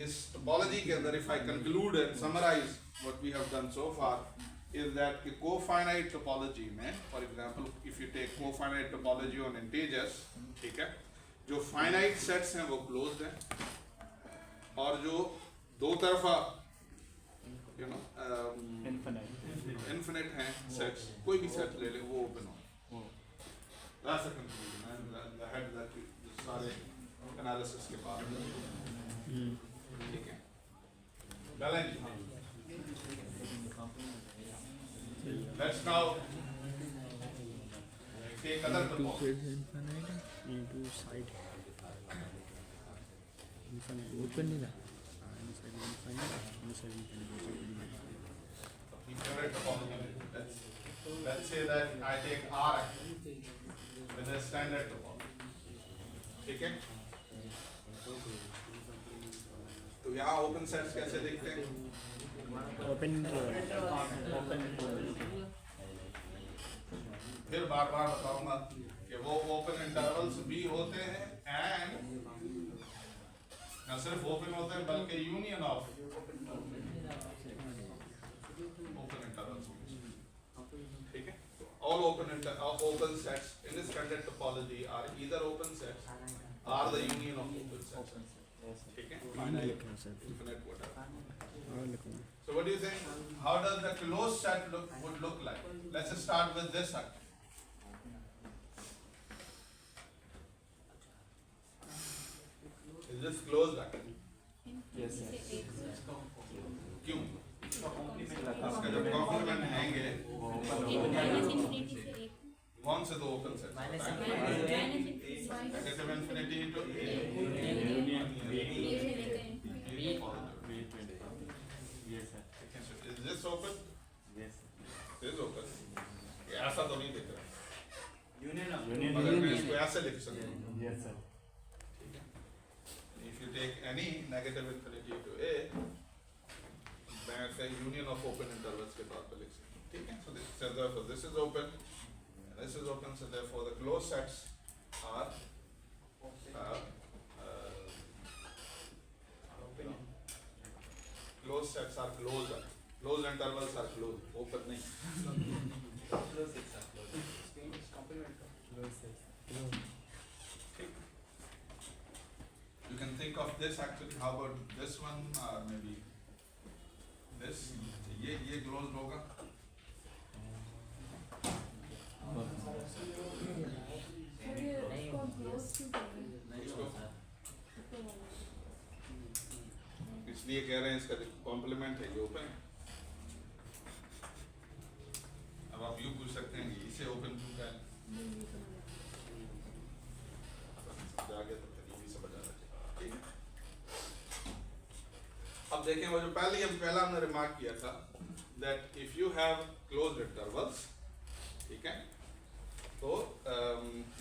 इस टोपोलॉजी के अंदर if I conclude and summarize what we have done so far is that कि cofinite topology में, for example, if you take cofinite topology on integers, ठीक है, जो finite sets हैं वो closed हैं और जो दो तरफा you know इनफिनिट infinite हैं sets, कोई भी set ले ले वो open हो. That's the conclusion and the head that we सारे analysis के बाद ठीक है. Balance. Let's now take other topology. Into side open नहीं था Favorite topology. Let's say that I take R with a standard topology. ठीक है? तो यहाँ open sets कैसे दिखते हैं? फिर बार बार बताऊंगा कि वो open intervals भी होते हैं and न सिर्फ open होते हैं बल्कि union of open intervals. ठीक है? All open sets in this standard topology are either open sets or the union of open sets. ठीक है? Finite, infinite, whatever. So what do you think? How does the closed set would look like? Let's just start with this set. Is this closed actually? Yes sir. क्यों? इसका जब complement आएंगे कौन से दो open set? Negative infinity to ऐसे लिख सकते हो, Yes, sir. ठीक है. If you take any negative infinity to A, मैं ऐसे union of open intervals के तौर पे लिख सकते हैं, ठीक है. So this is open, and this is open, so therefore the closed sets are closed sets are closer, closed intervals are closed, open नहीं. Close sets are closed. Close sets. You can think of this actually. How about this one, or maybe this? ये closed होगा. Sir ये इसको close क्यों कर रहे हैं? नहीं इसको? होता ऊपर वाला। इसलिए कह रहे हैं इसका कॉम्प्लीमेंट है, ये ओपन है. अब आप यूँ पूछ सकते हैं कि इसे ओपन क्यों का है. नहीं नहीं समझ आया। समझ आ गया तो फिर ये भी समझ आना चाहिए, ठीक है. अब देखें वो जो पहला हमने रिमार्क किया था that if you have closed intervals, ठीक है, तो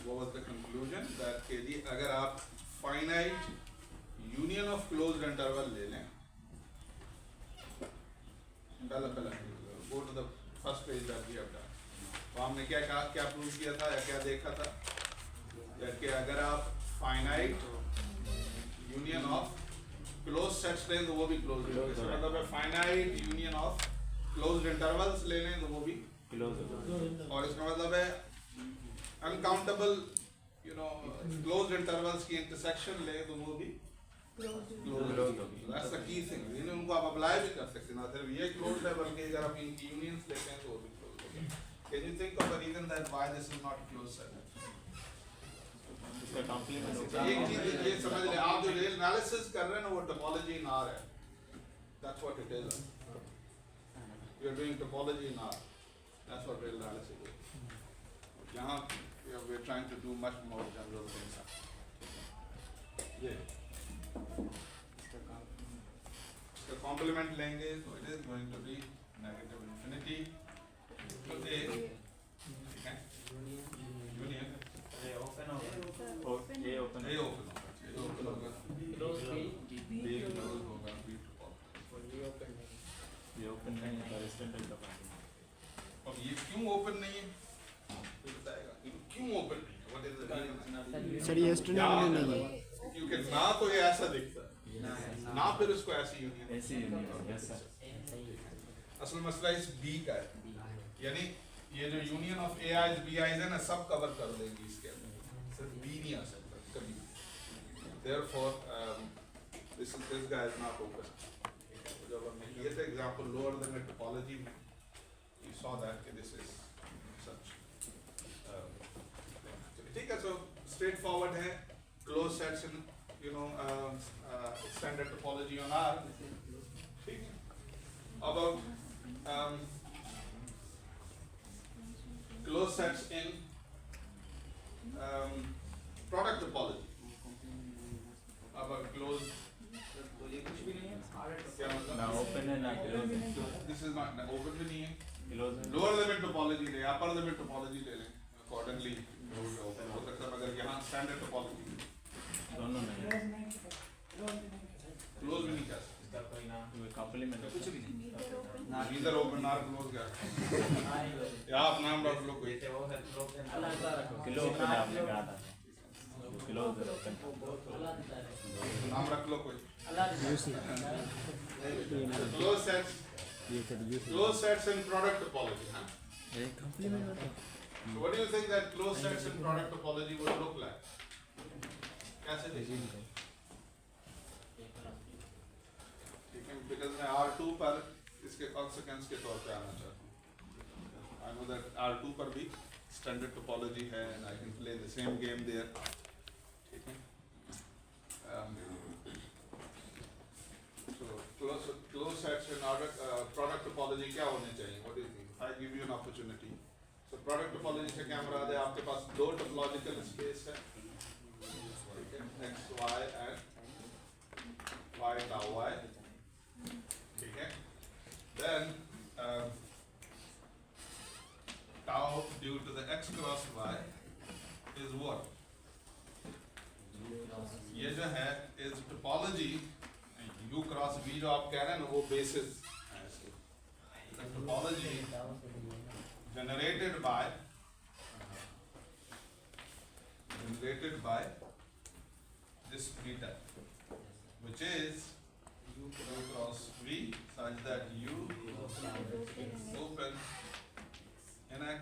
what was the conclusion that कि जी अगर आप finite union of closed interval ले लें, पहला go to the first page that we have done, तो हमने क्या कहा, क्या प्रूव किया था या क्या देखा था कि अगर आप finite union of closed sets लें तो वो भी closed होगा. इसका मतलब है finite union of closed intervals ले लें तो वो भी Close. और इसका मतलब है uncountable closed intervals की intersection ले तो वो भी क्लोज closed होगी. That's the key thing. उनको आप apply भी कर सकते हैं, ना सिर्फ ये closed है बल्कि अगर आप इनकी unions लेते हैं तो वो भी closed होगी. Can you think of a reason that why this is not a closed set? इसका complement एक चीज ये समझ लें, आप जो real analysis कर रहे हैं ना वो topology in R है. That's what it is. We are doing topology in R. That's what real analysis is. यहाँ we are trying to do much more general things. ये इसका complement लेंगे तो it is going to be negative infinity to A, ठीक है, union ये open होगा. ये open A open होगा, A open होगा, क्लोज बी B close होगा, B to open. ये open नहीं है पर extended का पार्ट अब ये क्यों ओपन नहीं है, तो बताएगा क्यों ओपन नहीं है. What is the reason? Sir ये स्टूडेंट नहीं है. क्योंकि ना तो ये ऐसा दिखता है, ना फिर उसको ऐसी यूनियन. ऐसी union yes sir असल मसला इस B का है, यानी ये जो यूनियन ऑफ AIs BIs है ना सब कवर कर देंगी इसके अंदर, सिर्फ B नहीं आ सकता कभी. Therefore this guy is not open. जब हमने किए थे एग्जांपल लोअर देन टोपोलॉजी में, you saw that this is such. ठीक है, so straightforward है, closed sets in standard topology on R. ठीक है. About closed sets in product topology. About closed, तो ये कुछ भी नहीं है. क्या मतलब? ना open है ना close है This is not open भी नहीं है. close है लोअर लिमिट टोपोलॉजी ले, अपर लिमिट टोपोलॉजी ले लें, अकॉर्डिंगली ओपन हो सकता है. मगर यहाँ स्टैंडर्ड टोपोलॉजी दोनों नहीं है क्लोज नहीं कर सकते. क्लोज भी नहीं कर सकते. क्लोज भी नहीं कर सकते. इसका कोई ना ये complement कुछ भी नहीं. नीदर ओपन नीदर ओपन नार क्लोज क्या या आप नाम रख लो कोई. जैसे वो है close है. अलग रखो किलो open है आपने कहा था close है open अलग है नाम रख लो कोई. अलग Closed sets in product topology. Huh? ये complement होता है. So what do you think that closed sets in product topology would look like? कैसे देखेंगे? ठीक है, because मैं R2 पर इसके consequence के तौर पे आना चाहता हूँ. I know that R2 पर भी standard topology है and I can play the same game there. ठीक है. So closed sets in product topology क्या होने चाहिए? What do you think? I give you an opportunity. So product topology से क्या मुराद है? आपके पास दो topological space है, ठीक है, x y and y tau y, ठीक है. Then tau due to the x cross y is what? ये जो है is topology U cross V जो आप कह रहे हैं ना वो बेसिस है इसके topology generated by this p-type which is U cross V such that U is open in X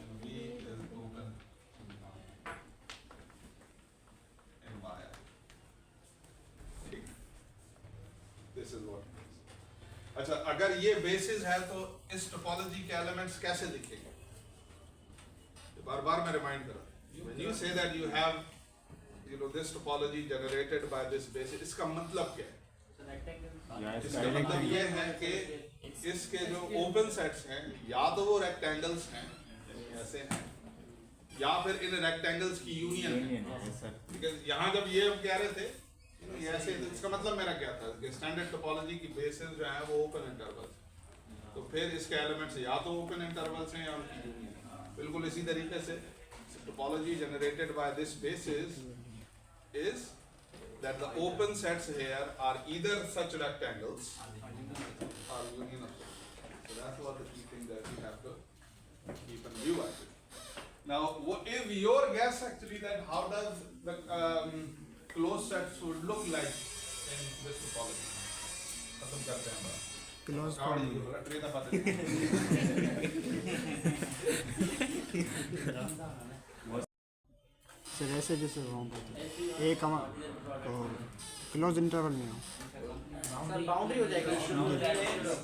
and V is open in Y. ठीक, this is what it is. अच्छा, अगर ये बेसिस है तो इस टोपोलॉजी के एलिमेंट्स कैसे दिखेंगे? बार बार मैं रिमाइंड कर रहा हूं, when you say that you have this topology generated by this basis, इसका मतलब क्या है? इसका मतलब ये है कि इसके जो ओपन सेट्स हैं या तो वो रेक्टेंगल्स हैं ऐसे हैं या फिर इन रेक्टेंगल्स की यूनियन है। बिकॉज़ यहाँ जब ये हम कह रहे थे ये ऐसे, तो इसका मतलब मेरा क्या था कि स्टैंडर्ड टोपोलॉजी की बेसिस जो है वो ओपन इंटरवल्स, तो फिर इसके एलिमेंट्स या तो ओपन इंटरवल्स हैं या उनकी यूनियन है। बिल्कुल इसी तरीके से topology generated by this basis is that the open sets here are either such rectangles or union of them. So that's what the key thing that we have to keep in view actually. Now, what if your guess actually that how does the closed sets would look like in this topology? खत्म करते हैं हम। Closed sir ऐसे जैसे एक हम close interval में हो बाउंड्री हो जाएगी।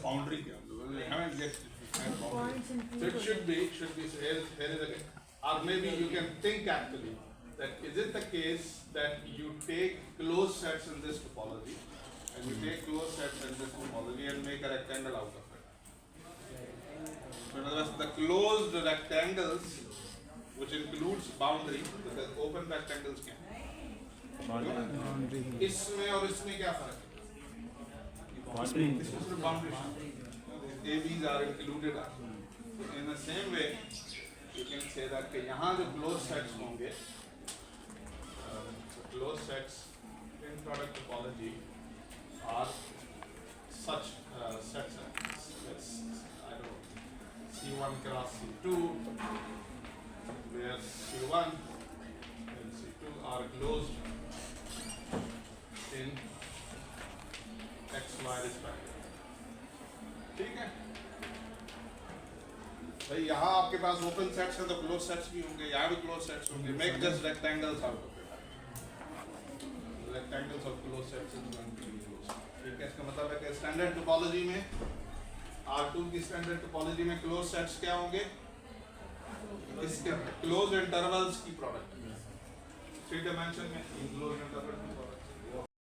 Boundary क्या? We haven't get boundary. So it should be here is again. Or maybe you can think actually that is it the case that you take closed sets in this topology and you take closed sets in this topology and make a rectangle out of it. So in other words, the closed rectangles which includes boundary, because open rectangles क्या हैं? इसमें और इसमें क्या फर्क है? इसमें सिर्फ boundary शामिल है। ABs are included are. So in the same way, you can say that कि यहाँ जो closed sets होंगे, closed sets in product topology are such sets. Let's I don't know C1 cross C2. Where C1 and C2 are closed in XY respectively. ठीक है? भाई यहाँ आपके पास open sets हैं तो क्लोज सेट्स भी होंगे, यहाँ भी क्लोज सेट्स होंगे. Make just rectangles out of it. Rectangles of closed sets is going to be closed. ठीक है? इसका मतलब है कि स्टैंडर्ड टोपोलॉजी में R2 की स्टैंडर्ड टोपोलॉजी में क्लोज सेट्स क्या होंगे? इसके क्लोज इंटरवल्स की प्रोडक्ट 3 डायमेंशन में क्लोज इंटरवल